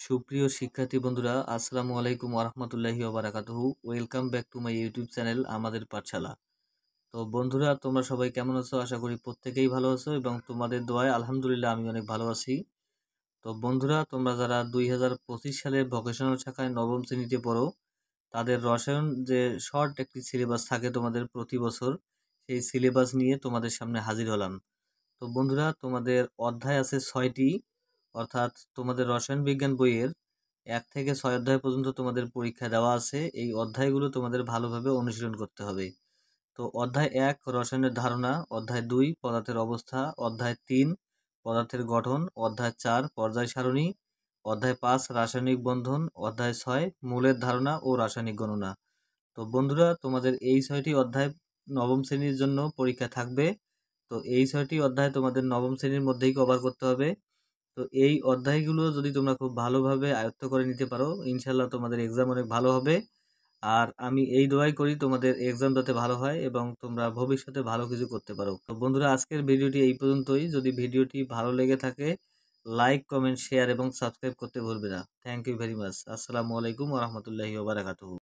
সুপ্রিয় শিক্ষার্থী বন্ধুরা, আসসালামু আলাইকুম ওরহমতুল্লাহি ওবারাকাতুহু। Welcome back to my YouTube channel আমাদের পাঠশালা। তো বন্ধুরা, তোমরা সবাই কেমন আছো? আশা করি প্রত্যেকেই ভালো আছো এবং তোমাদের দোয়ায় আলহামদুলিল্লাহ আমি অনেক ভালো আছি। তো বন্ধুরা, তোমরা যারা 2025 সালে ভোকেশনাল শাখায় নবম শ্রেণীতে পড়ো, তাদের রসায়ন যে শর্ট একটি সিলেবাস থাকে তোমাদের প্রতি বছর, সেই সিলেবাস নিয়ে তোমাদের সামনে হাজির হলাম। তো বন্ধুরা, তোমাদের অধ্যায় আছে 6টি, অর্থাৎ তোমাদের রসায়ন বিজ্ঞান বইয়ের 1 থেকে 6 অধ্যায় পর্যন্ত তোমাদের পরীক্ষা দেওয়া আছে। এই অধ্যায়গুলো তোমাদের ভালোভাবে অনুশীলন করতে হবে। তো অধ্যায় 1 রসায়নের ধারণা, অধ্যায় 2 পদার্থের অবস্থা, অধ্যায় 3 পদার্থের গঠন, অধ্যায় 4 পর্যায় সারণী, অধ্যায় 5 রাসায়নিক বন্ধন, অধ্যায় 6 মূলের ধারণা ও রাসায়নিক গণনা। তো বন্ধুরা, তোমাদের এই 6টি অধ্যায় নবম শ্রেণীর জন্য পরীক্ষা থাকবে। তো এই 6টি অধ্যায় তোমাদের নবম শ্রেণীর মধ্যেই কভার করতে হবে। তো এই অধ্যায়গুলো যদি তোমরা খুব ভালোভাবে আয়ত্ত করে নিতে পারো, ইনশাল্লাহ তোমাদের এক্সাম অনেক ভালো হবে। আর আমি এই দোয়াই করি তোমাদের এক্সাম যাতে ভালো হয় এবং তোমরা ভবিষ্যতে ভালো কিছু করতে পারো। তো বন্ধুরা, আজকের ভিডিওটি এই পর্যন্তই। যদি ভিডিওটি ভালো লেগে থাকে, লাইক, কমেন্ট, শেয়ার এবং সাবস্ক্রাইব করতে ভুলবে না। Thank you very much. আসসালামু আলাইকুম ওরহমতুল্লাহি ওবারাকাতুহু।